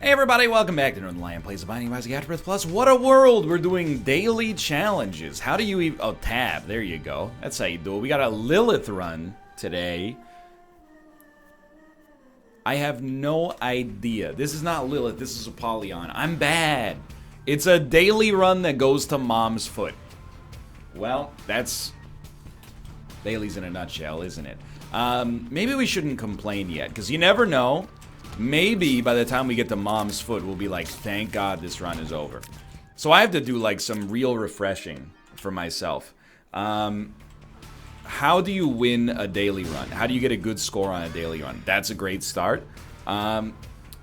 Hey everybody, welcome back to Northernlion Plays the Binding of Isaac Afterbirth Plus. What a world! We're doing daily challenges. How do you even... Oh, tab. There you go. That's how you do it. We got a Lilith run today. I have no idea. This is not Lilith. This is Apollyon. I'm bad. It's a daily run that goes to Mom's foot. Well, that's... Daily's in a nutshell, isn't it? Maybe we shouldn't complain yet, because you never know. Maybe by the time we get to Mom's foot, we'll be like, thank God this run is over. So I have to do like some real refreshing for myself. How do you win a daily run? How do you get a good score on a daily run? That's a great start.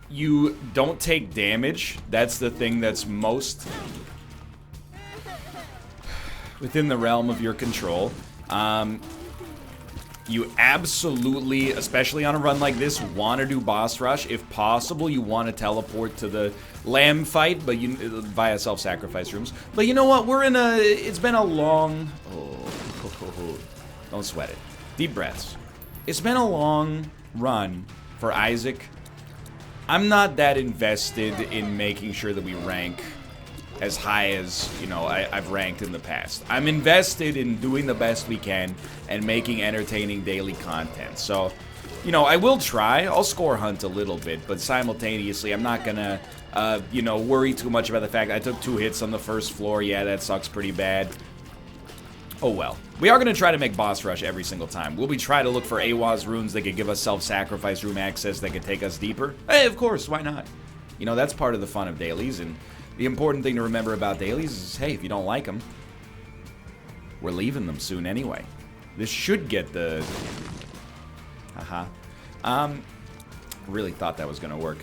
You don't take damage. That's the thing that's most within the realm of your control. You absolutely, especially on a run like this, want to do boss rush. If possible, you want to teleport to the lamb fight, but you via self-sacrifice rooms. But you know what? We're in a... It's been a long... Oh, don't sweat it. Deep breaths. It's been a long run for Isaac. I'm not that invested in making sure that we rank as high as, you know, I've ranked in the past. I'm invested in doing the best we can and making entertaining daily content. So, you know, I will try. I'll score hunt a little bit, but simultaneously, I'm not gonna, you know, worry too much about the fact I took 2 hits on the first floor. Yeah, that sucks pretty bad. Oh well. We are gonna try to make boss rush every single time. Will we try to look for AWA's runes that could give us self-sacrifice room access that could take us deeper? Hey, of course, why not? You know, that's part of the fun of dailies, and the important thing to remember about dailies is, hey, if you don't like them, we're leaving them soon anyway. This should get the... really thought that was going to work.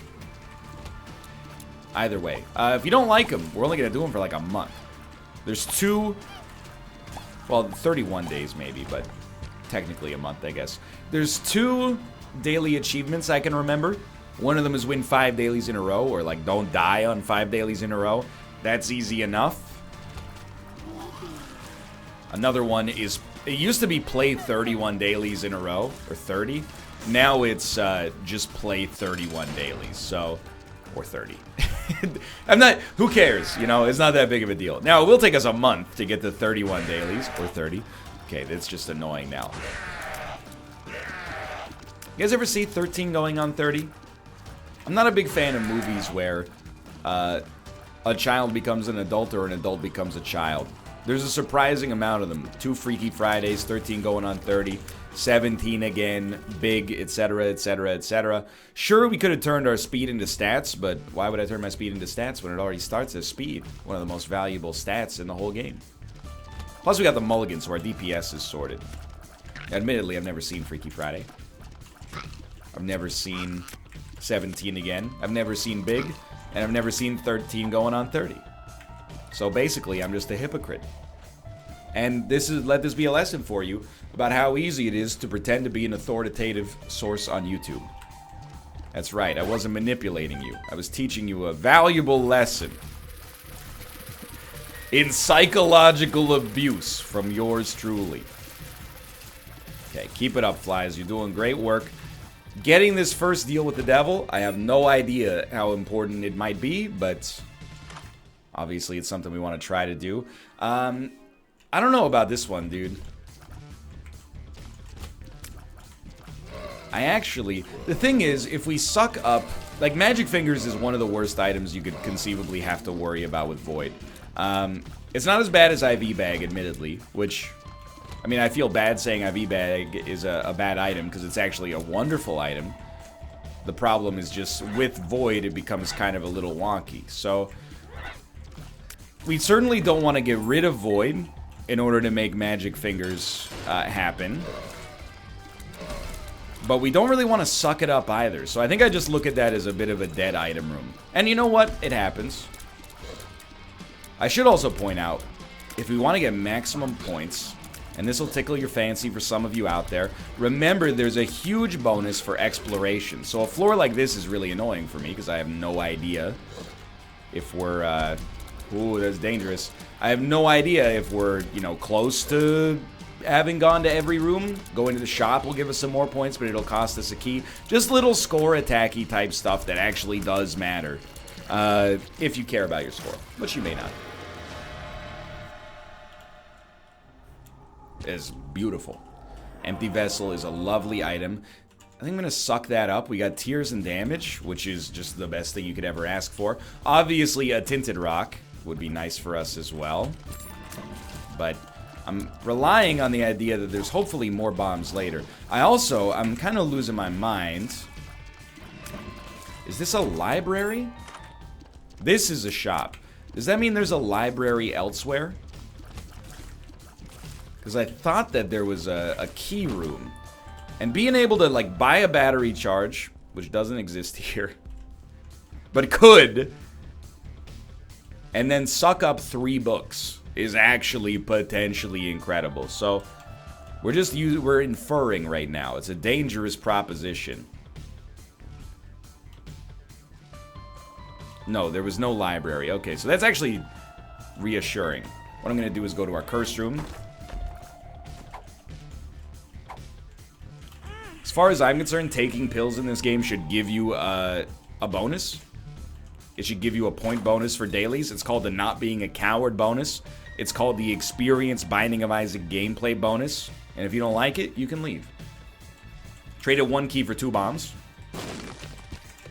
Either way. If you don't like them, we're only going to do them for like a month. There's 2... Well, 31 days maybe, but technically a month, I guess. There's 2 daily achievements I can remember. One of them is win 5 dailies in a row, or like don't die on 5 dailies in a row. That's easy enough. Another one is, it used to be play 31 dailies in a row, or 30. Now it's just play 31 dailies, so, or 30. I'm not, who cares, you know, it's not that big of a deal. Now, it will take us a month to get to 31 dailies, or 30. Okay, that's just annoying now. You guys ever see 13 going on 30? I'm not a big fan of movies where a child becomes an adult or an adult becomes a child. There's a surprising amount of them. 2 Freaky Fridays, 13 going on 30, 17 again, big, etc., etc., etc. Sure, we could have turned our speed into stats, but why would I turn my speed into stats when it already starts as speed? One of the most valuable stats in the whole game. Plus, we got the mulligan, so our DPS is sorted. Admittedly, I've never seen Freaky Friday. I've never seen 17 again. I've never seen big, and I've never seen 13 going on 30. So basically, I'm just a hypocrite. And let this be a lesson for you about how easy it is to pretend to be an authoritative source on YouTube. That's right, I wasn't manipulating you. I was teaching you a valuable lesson in psychological abuse from yours truly. Okay, keep it up, Flies. You're doing great work. Getting this first deal with the devil, I have no idea how important it might be, but obviously it's something we want to try to do. I don't know about this one, dude. The thing is, if we suck up, like Magic Fingers is one of the worst items you could conceivably have to worry about with Void. It's not as bad as IV Bag, admittedly, which... I mean, I feel bad saying IV Bag is a bad item, because it's actually a wonderful item. The problem is just, with Void, it becomes kind of a little wonky. So, we certainly don't want to get rid of Void in order to make Magic Fingers happen. But we don't really want to suck it up either. So I think I just look at that as a bit of a dead item room. And you know what? It happens. I should also point out, if we want to get maximum points... And this will tickle your fancy for some of you out there. Remember, there's a huge bonus for exploration. So a floor like this is really annoying for me because I have no idea if we're... ooh, that's dangerous. I have no idea if we're, you know, close to having gone to every room. Going to the shop will give us some more points, but it'll cost us a key. Just little score attacky type stuff that actually does matter. If you care about your score, which you may not. It's beautiful. Empty Vessel is a lovely item. I think I'm going to suck that up. We got Tears and Damage, which is just the best thing you could ever ask for. Obviously, a Tinted Rock would be nice for us as well. But I'm relying on the idea that there's hopefully more bombs later. I'm kind of losing my mind. Is this a library? This is a shop. Does that mean there's a library elsewhere? Because I thought that there was a key room. And being able to, like, buy a battery charge, which doesn't exist here, but could, and then suck up 3 books is actually potentially incredible. So, we're inferring right now. It's a dangerous proposition. No, there was no library. Okay, so that's actually reassuring. What I'm going to do is go to our curse room. As far as I'm concerned, taking pills in this game should give you a bonus. It should give you a point bonus for dailies. It's called the Not Being a Coward bonus. It's called the Experience Binding of Isaac gameplay bonus. And if you don't like it, you can leave. Traded 1 key for 2 bombs.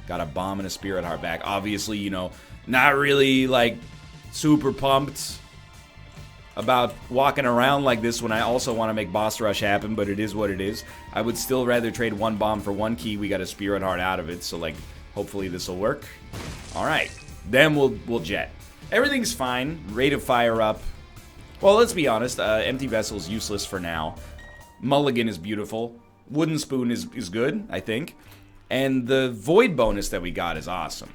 Got a bomb and a Spirit Heart back. Obviously, you know, not really, like, super pumped about walking around like this when I also want to make boss rush happen, but it is what it is. I would still rather trade 1 bomb for 1 key. We got a Spirit Heart out of it, so, like, hopefully this will work. Alright, then we'll jet. Everything's fine. Rate of fire up. Well, let's be honest, Empty Vessel's useless for now. Mulligan is beautiful. Wooden Spoon is good, I think. And the Void bonus that we got is awesome.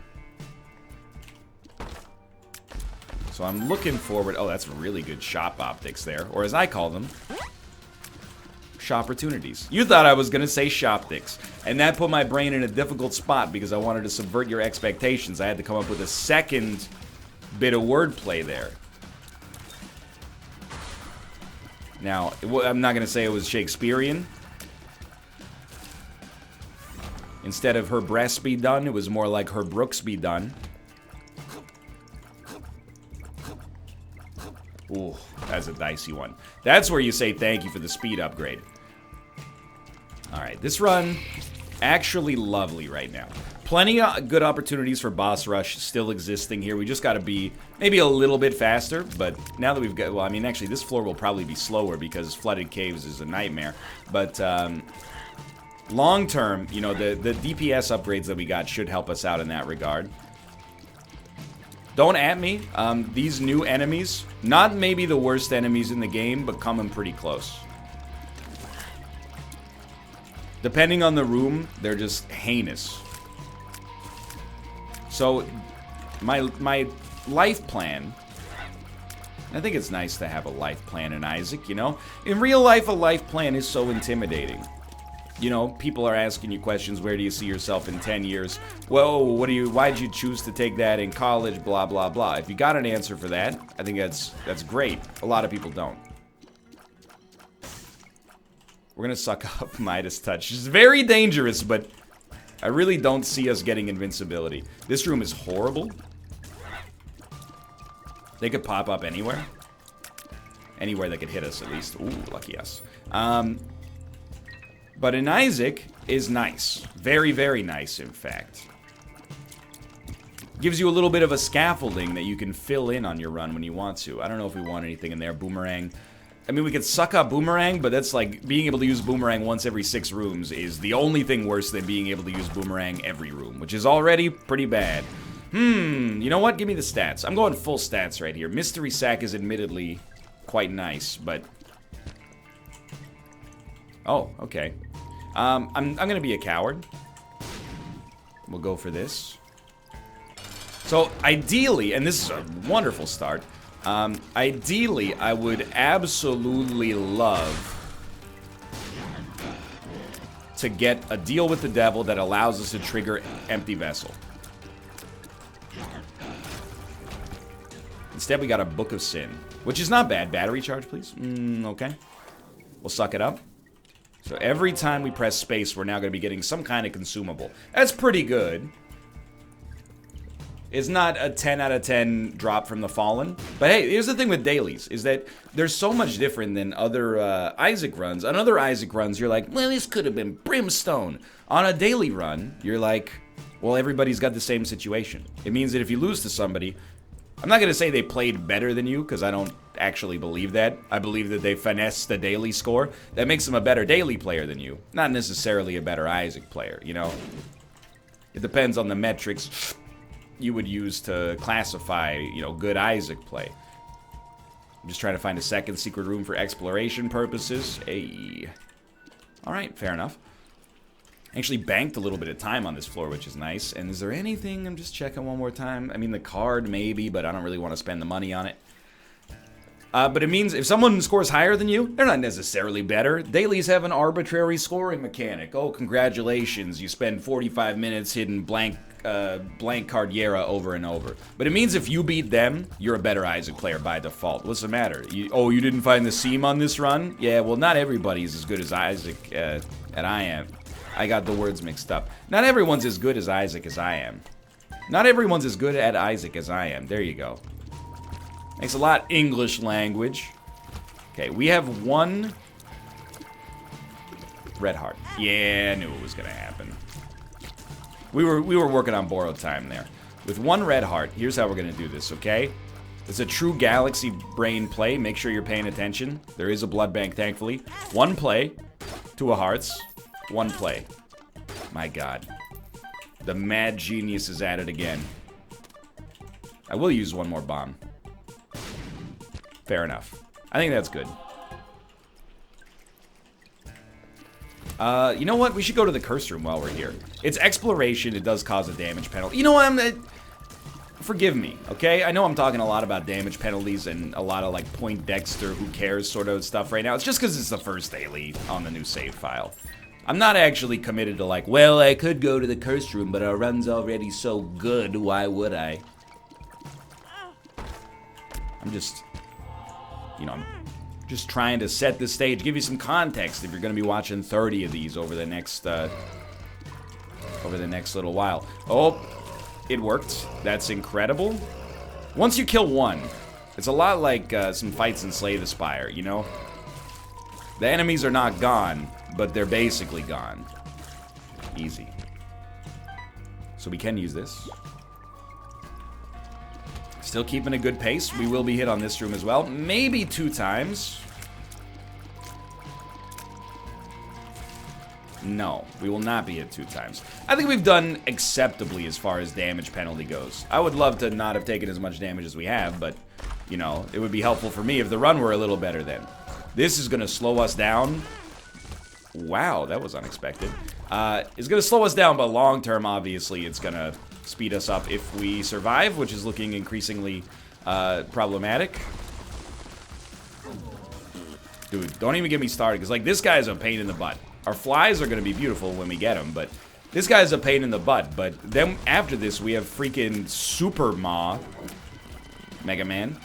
So I'm looking forward... Oh, that's really good shop optics there. Or as I call them, shopportunities. You thought I was going to say shoptics. And that put my brain in a difficult spot because I wanted to subvert your expectations. I had to come up with a second bit of wordplay there. Now, I'm not going to say it was Shakespearean. Instead of her breasts be done, it was more like her brooks be done. Ooh, that's a dicey one. That's where you say thank you for the speed upgrade. Alright, this run, actually lovely right now. Plenty of good opportunities for boss rush still existing here. We just got to be maybe a little bit faster, but now that we've got... Well, I mean, actually, this floor will probably be slower because Flooded Caves is a nightmare. But, long term, you know, the DPS upgrades that we got should help us out in that regard. Don't at me. These new enemies, not maybe the worst enemies in the game, but coming pretty close. Depending on the room, they're just heinous. So, my life plan... I think it's nice to have a life plan in Isaac, you know? In real life, a life plan is so intimidating. You know, people are asking you questions, where do you see yourself in 10 years? Well, why'd you choose to take that in college, blah, blah, blah. If you got an answer for that, I think that's great. A lot of people don't. We're gonna suck up Midas Touch. It's very dangerous, but I really don't see us getting invincibility. This room is horrible. They could pop up anywhere. Anywhere that could hit us, at least. Ooh, lucky us. But in Isaac is nice. Very, very nice, in fact. Gives you a little bit of a scaffolding that you can fill in on your run when you want to. I don't know if we want anything in there. Boomerang. I mean, we could suck up Boomerang, but that's like being able to use Boomerang once every 6 rooms is the only thing worse than being able to use Boomerang every room, which is already pretty bad. You know what? Give me the stats. I'm going full stats right here. Mystery Sack is admittedly quite nice, but... Oh, okay. I'm gonna be a coward. We'll go for this. So, ideally, and this is a wonderful start, ideally, I would absolutely love to get a deal with the devil that allows us to trigger Empty Vessel. Instead, we got a Book of Sin, which is not bad. Battery charge, please. Okay. We'll suck it up. So every time we press space, we're now going to be getting some kind of consumable. That's pretty good. It's not a 10 out of 10 drop from the Fallen. But hey, here's the thing with dailies, is that they're so much different than other Isaac runs. On other Isaac runs, you're like, well, this could have been Brimstone. On a daily run, you're like, well, everybody's got the same situation. It means that if you lose to somebody, I'm not going to say they played better than you, because I don't actually believe that. I believe that they finessed the daily score. That makes them a better daily player than you. Not necessarily a better Isaac player, you know? It depends on the metrics you would use to classify, you know, good Isaac play. I'm just trying to find a second secret room for exploration purposes. Hey. Alright, fair enough. Actually banked a little bit of time on this floor, which is nice. And is there anything? I'm just checking one more time. I mean, the card, maybe, but I don't really want to spend the money on it. But it means if someone scores higher than you, they're not necessarily better. Dailies have an arbitrary scoring mechanic. Oh, congratulations. You spend 45 minutes hitting blank Cardiera over and over. But it means if you beat them, you're a better Isaac player by default. What's the matter? You didn't find the seam on this run? Yeah, well, not everybody's as good as Isaac, and I am. I got the words mixed up. Not everyone's as good as Isaac as I am. Not everyone's as good at Isaac as I am. There you go. Thanks a lot, English language. Okay, we have one red heart. Yeah, I knew it was gonna happen. We were working on borrowed time there. With one red heart, here's how we're gonna do this, okay? It's a true galaxy brain play. Make sure you're paying attention. There is a blood bank, thankfully. One play, 2 of hearts. One play. My God. The mad genius is at it again. I will use one more bomb. Fair enough. I think that's good. You know what? We should go to the curse room while we're here. It's exploration. It does cause a damage penalty. You know what? Forgive me, okay? I know I'm talking a lot about damage penalties and a lot of, like, point Dexter, who cares sort of stuff right now. It's just because it's the first daily on the new save file. I'm not actually committed to, like, well, I could go to the curse room, but our run's already so good, why would I? I'm just... You know, I'm just trying to set the stage, give you some context if you're going to be watching 30 of these over the next little while. Oh, it worked. That's incredible. Once you kill one, it's a lot like some fights in Slay the Spire, you know? The enemies are not gone, but they're basically gone. Easy. So we can use this. Still keeping a good pace. We will be hit on this room as well. Maybe 2 times. No, we will not be hit 2 times. I think we've done acceptably as far as damage penalty goes. I would love to not have taken as much damage as we have, but, you know, it would be helpful for me if the run were a little better then. This is going to slow us down. Wow, that was unexpected. It's going to slow us down, but long term, obviously, it's going to speed us up if we survive, which is looking increasingly problematic. Dude, don't even get me started, because, like, this guy's a pain in the butt. Our flies are going to be beautiful when we get them, but this guy's a pain in the butt. But then after this, we have freaking Super Mega Man.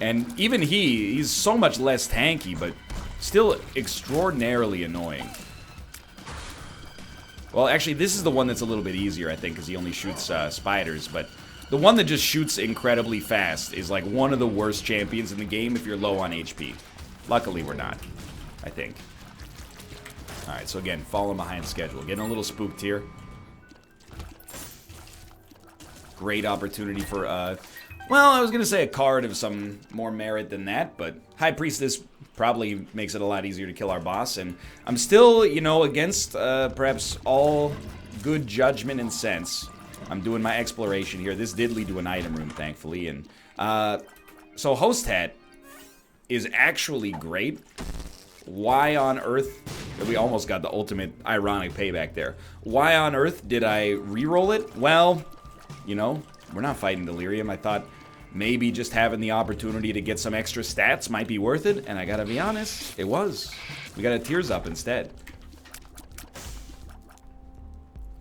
And even he's so much less tanky, but still extraordinarily annoying. Well, actually, this is the one that's a little bit easier, I think, because he only shoots spiders. But the one that just shoots incredibly fast is, like, one of the worst champions in the game if you're low on HP. Luckily, we're not, I think. Alright, so again, falling behind schedule. Getting a little spooked here. Great opportunity for, well, I was going to say a card of some more merit than that, but High Priestess probably makes it a lot easier to kill our boss, and I'm still, you know, against perhaps all good judgment and sense. I'm doing my exploration here. This did lead to an item room, thankfully, and so Host Hat is actually great. Why on earth... We almost got the ultimate ironic payback there. Why on earth did I re-roll it? Well, you know, we're not fighting Delirium. I thought maybe just having the opportunity to get some extra stats might be worth it, and I gotta be honest, it was. We got a Tears Up instead.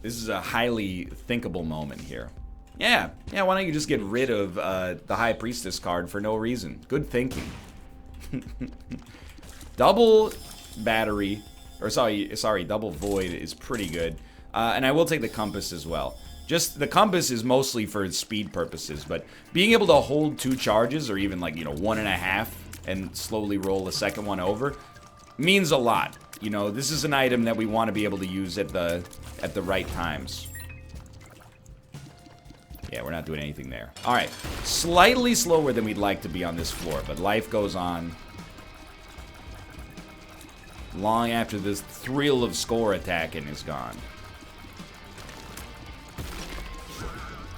This is a highly thinkable moment here. Yeah, why don't you just get rid of the High Priestess card for no reason? Good thinking. Double battery, or sorry, double void is pretty good. And I will take the compass as well. Just the compass is mostly for speed purposes, but being able to hold 2 charges, or even like, you know, 1.5, and slowly roll the second one over, means a lot. You know, this is an item that we want to be able to use at the right times. Yeah, we're not doing anything there. All right, slightly slower than we'd like to be on this floor, but life goes on. Long after this thrill of score attacking is gone.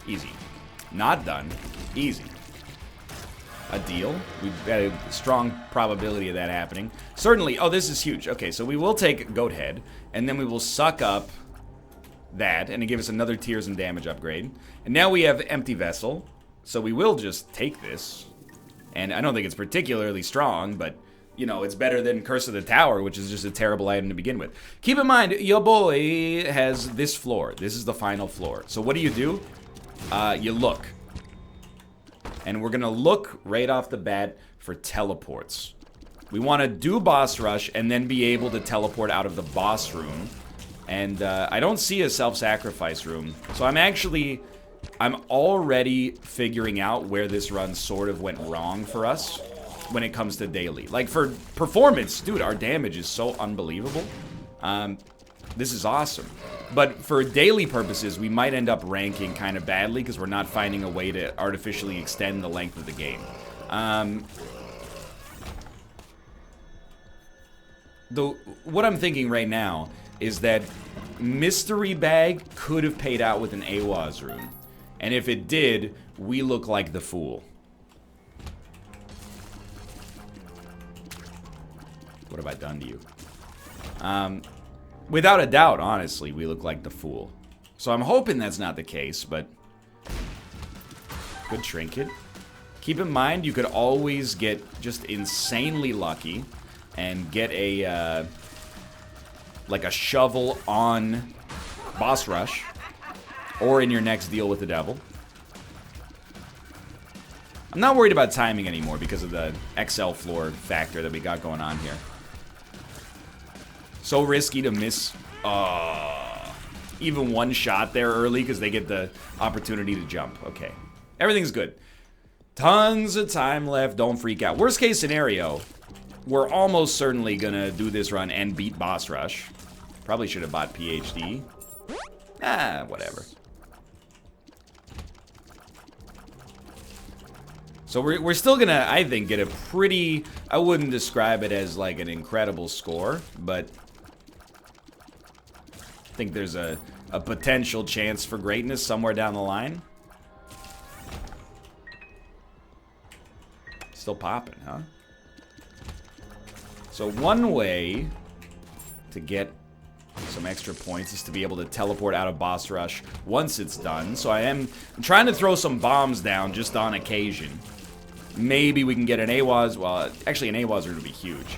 Easy. Not done. Easy. A deal. We've got a strong probability of that happening. Certainly. Oh, this is huge. Okay, so we will take Goat Head, and then we will suck up that, and it gives us another Tears and Damage upgrade. And now we have Empty Vessel, so we will just take this. And I don't think it's particularly strong, but, you know, it's better than Curse of the Tower, which is just a terrible item to begin with. Keep in mind, your boy has this floor. This is the final floor. So what do? You look. And we're going to look right off the bat for teleports. We want to do boss rush and then be able to teleport out of the boss room. And I don't see a self-sacrifice room. So I'm already figuring out where this run sort of went wrong for us when it comes to daily. Like, for performance, dude, our damage is so unbelievable. This is awesome. But for daily purposes, we might end up ranking kind of badly because we're not finding a way to artificially extend the length of the game. What I'm thinking right now is that Mystery Bag could have paid out with an AWAS rune. And if it did, we look like the fool. What have I done to you? Without a doubt, honestly, we look like the fool. So I'm hoping that's not the case, but... Good trinket. Keep in mind, you could always get just insanely lucky and get a, like a shovel on boss rush. Or in your next deal with the devil. I'm not worried about timing anymore because of the XL floor factor that we got going on here. So risky to miss even one shot there early because they get the opportunity to jump. Okay. Everything's good. Tons of time left. Don't freak out. Worst case scenario, we're almost certainly going to do this run and beat boss rush. Probably should have bought PhD. Whatever. So we're still gonna, I think, get a pretty, I wouldn't describe it as like an incredible score, but I think there's a potential chance for greatness somewhere down the line. Still popping, huh? So one way to get some extra points is to be able to teleport out of boss rush once it's done. So I'm trying to throw some bombs down just on occasion. Maybe we can get an AWAS. Well, actually, an AWAS rune would be huge.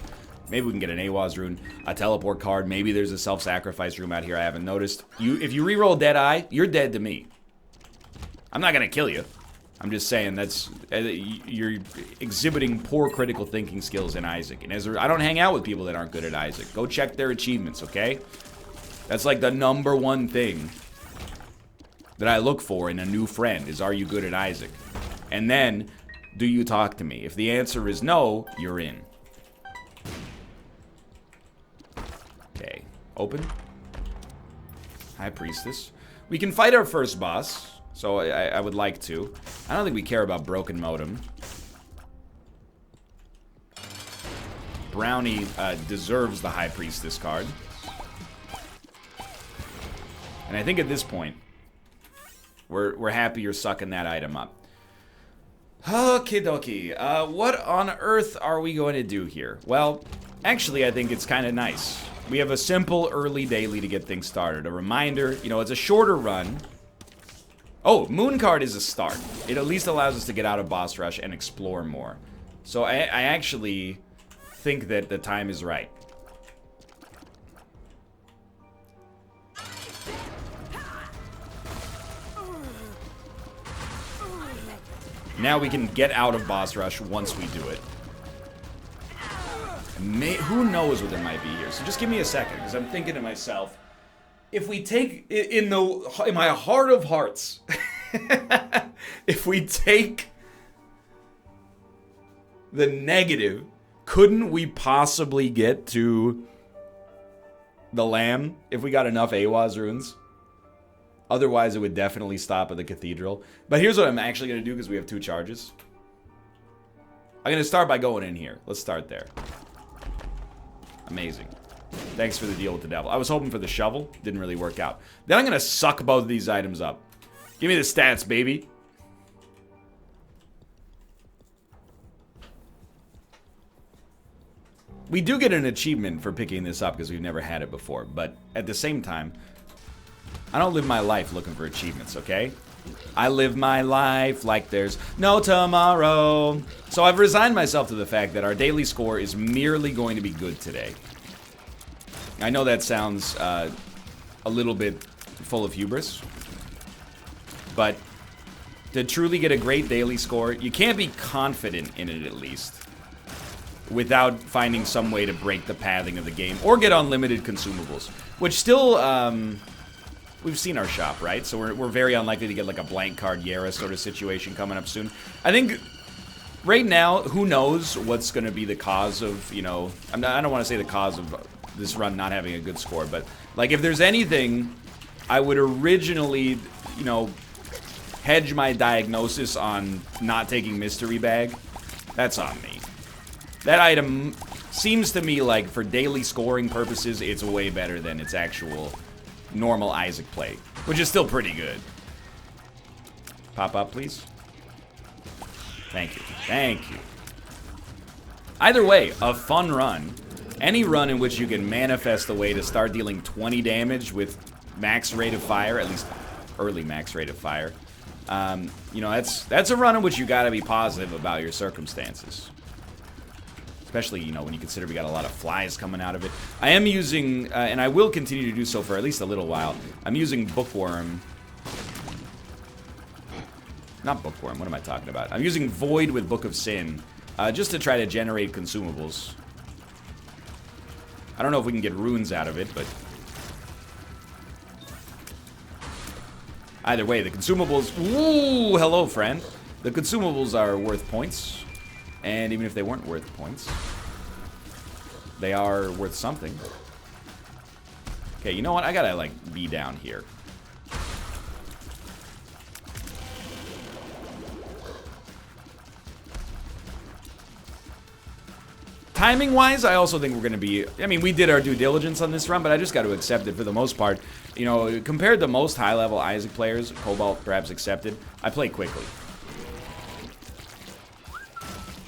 Maybe we can get an AWAS rune, a teleport card. Maybe there's a self-sacrifice room out here I haven't noticed. If you reroll Deadeye, you're dead to me. I'm not gonna kill you. I'm just saying that's you're exhibiting poor critical thinking skills in Isaac. And I don't hang out with people that aren't good at Isaac. Go check their achievements, okay? That's like the #1 thing that I look for in a new friend is, are you good at Isaac? And then, do you talk to me? If the answer is no, you're in. Okay, open. High Priestess. We can fight our first boss, so I would like to. I don't think we care about Broken Modem. Brownie deserves the High Priestess card. And I think at this point, we're happy you're sucking that item up. Okie dokie. What on earth are we going to do here? Well, actually, I think it's kind of nice. We have a simple early daily to get things started. A reminder, you know, it's a shorter run. Oh, Moon card is a start. It at least allows us to get out of boss rush and explore more. So I actually think that the time is right. Now we can get out of boss rush once we do it. Who knows what there might be here? So just give me a second, because I'm thinking to myself, if we take, in my heart of hearts, if we take the negative, couldn't we possibly get to the Lamb if we got enough Awaz runes? Otherwise, it would definitely stop at the Cathedral. But here's what I'm actually going to do, because we have 2 charges. I'm going to start by going in here. Let's start there. Amazing. Thanks for the deal with the devil. I was hoping for the shovel. Didn't really work out. Then I'm going to suck both of these items up. Give me the stats, baby. We do get an achievement for picking this up because we've never had it before. But at the same time, I don't live my life looking for achievements, okay? I live my life like there's no tomorrow. So I've resigned myself to the fact that our daily score is merely going to be good today. I know that sounds a little bit full of hubris, but to truly get a great daily score, you can't be confident in it at least, without finding some way to break the pathing of the game or get unlimited consumables, which still, we've seen our shop, right? So we're very unlikely to get like a blank card Yera sort of situation coming up soon. I think right now, who knows what's going to be the cause of, you know, I don't want to say the cause of this run not having a good score, but like if there's anything, I would originally, you know, hedge my diagnosis on not taking Mystery Bag. That's on me. That item seems to me like for daily scoring purposes, it's way better than its actual normal Isaac play, which is still pretty good. Pop up, please. Thank you. Thank you. Either way, a fun run. Any run in which you can manifest a way to start dealing 20 damage with max rate of fire, at least early max rate of fire. You know, that's a run in which you gotta be positive about your circumstances. Especially, you know, when you consider we got a lot of flies coming out of it. I am using, and I will continue to do so for at least a little while, I'm using Bookworm. Not Bookworm, what am I talking about? I'm using Void with Book of Sin, just to try to generate consumables. I don't know if we can get runes out of it, but either way, the consumables, ooh, hello friend. The consumables are worth points. And even if they weren't worth points, they are worth something. Okay, you know what? I gotta, like, be down here. Timing-wise, I also think we're gonna be... I mean, we did our due diligence on this run, but I just gotta accept it for the most part. You know, compared to most high-level Isaac players, Cobalt perhaps accepted, I play quickly.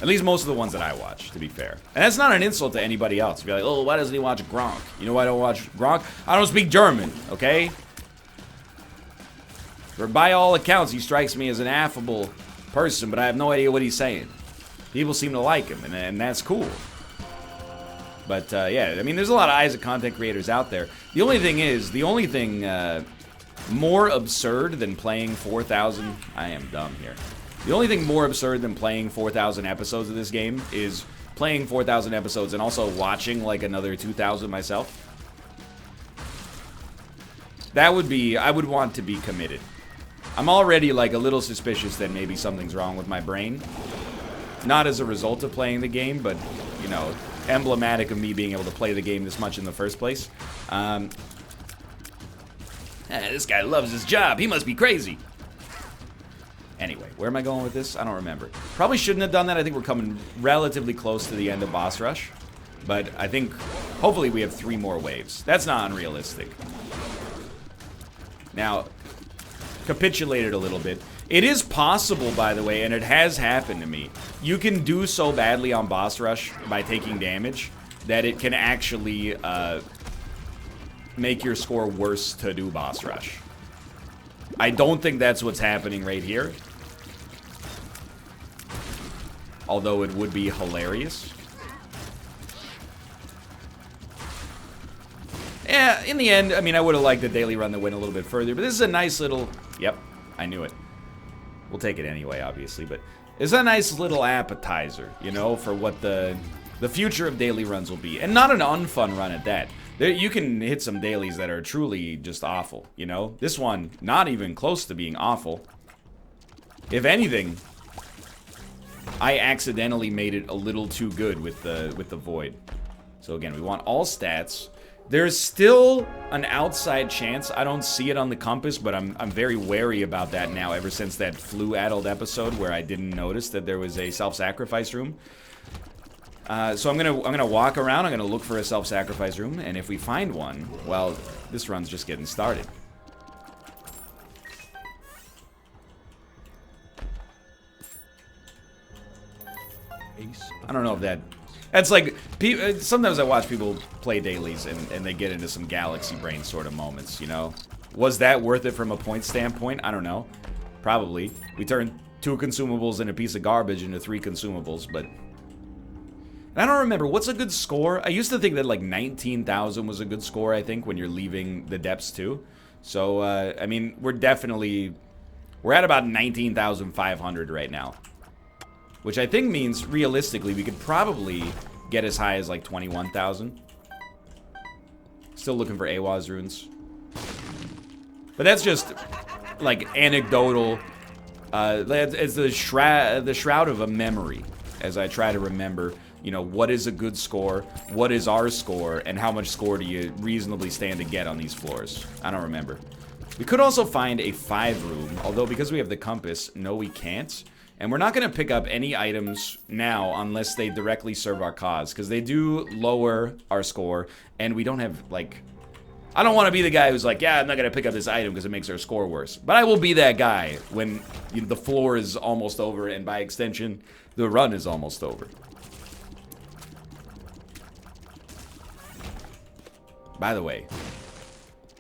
At least most of the ones that I watch, to be fair. And that's not an insult to anybody else. Be like, oh, why doesn't he watch Gronk? You know why I don't watch Gronk? I don't speak German, okay? For by all accounts, he strikes me as an affable person, but I have no idea what he's saying. People seem to like him, and that's cool. But, yeah, I mean, there's a lot of Isaac content creators out there. The only thing is, more absurd than playing 4,000... I am dumb here. The only thing more absurd than playing 4,000 episodes of this game is playing 4,000 episodes and also watching like another 2,000 myself. That would be, I would want to be committed. I'm already like a little suspicious that maybe something's wrong with my brain. Not as a result of playing the game, but, you know, emblematic of me being able to play the game this much in the first place. This guy loves his job. He must be crazy. Anyway, where am I going with this? I don't remember. Probably shouldn't have done that. I think we're coming relatively close to the end of Boss Rush. But I think, hopefully we have 3 more waves. That's not unrealistic. Now, capitulated a little bit. It is possible, by the way, and it has happened to me. You can do so badly on Boss Rush by taking damage that it can actually make your score worse to do Boss Rush. I don't think that's what's happening right here. Although it would be hilarious. Yeah, in the end, I mean, I would have liked the daily run that went a little bit further, but this is a nice little... Yep, I knew it. We'll take it anyway, obviously, but it's a nice little appetizer, you know, for what the the future of daily runs will be. And not an unfun run at that. You can hit some dailies that are truly just awful, you know? This one, not even close to being awful. If anything, I accidentally made it a little too good with the void. So again, we want all stats. There's still an outside chance. I don't see it on the compass, but I'm very wary about that now ever since that flu-addled episode where I didn't notice that there was a self-sacrifice room. So I'm gonna walk around, I'm gonna look for a self-sacrifice room, and if we find one, well, this run's just getting started. I don't know if that's like, sometimes I watch people play dailies and they get into some galaxy brain sort of moments, you know? Was that worth it from a point standpoint? I don't know. Probably. We turned 2 consumables and a piece of garbage into 3 consumables, but... I don't remember, what's a good score? I used to think that like 19,000 was a good score, I think, when you're leaving the depths too. So, I mean, we're at about 19,500 right now. Which I think means, realistically, we could probably get as high as like 21,000. Still looking for Awaz runes. But that's just, like, anecdotal. It's the shroud of a memory, as I try to remember, you know, what is a good score, what is our score, and how much score do you reasonably stand to get on these floors. I don't remember. We could also find a 5 room, although because we have the compass, no we can't. And we're not going to pick up any items now unless they directly serve our cause, because they do lower our score, and we don't have, like... I don't want to be the guy who's like, yeah, I'm not going to pick up this item because it makes our score worse. But I will be that guy when the floor is almost over, and by extension, the run is almost over. By the way,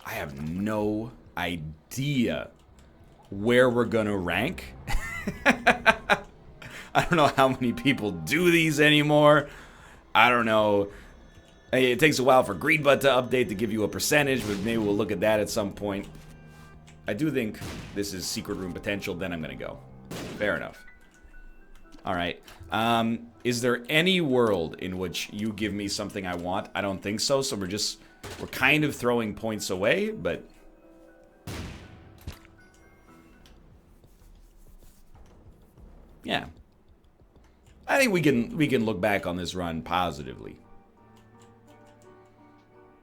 I have no idea where we're going to rank. I don't know how many people do these anymore. I don't know. It takes a while for Greenbutt to update to give you a percentage, but maybe we'll look at that at some point. I do think this is secret room potential, then I'm gonna go. Fair enough. Alright. Is there any world in which you give me something I want? I don't think so, so we're kind of throwing points away, but... yeah. I think we can look back on this run positively.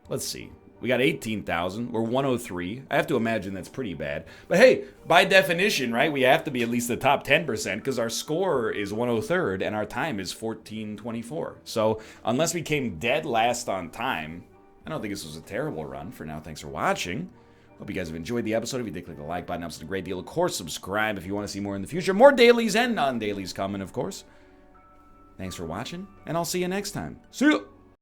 Let's see. We got 18,000. We're 103. I have to imagine that's pretty bad. But hey, by definition, right, we have to be at least the top 10% because our score is 103rd and our time is 14:24. So unless we came dead last on time, I don't think this was a terrible run. For now, thanks for watching. Hope you guys have enjoyed the episode. If you did, click the like button. Helps a great deal. Of course, subscribe if you want to see more in the future. More dailies and non-dailies coming, of course. Thanks for watching, and I'll see you next time. See ya!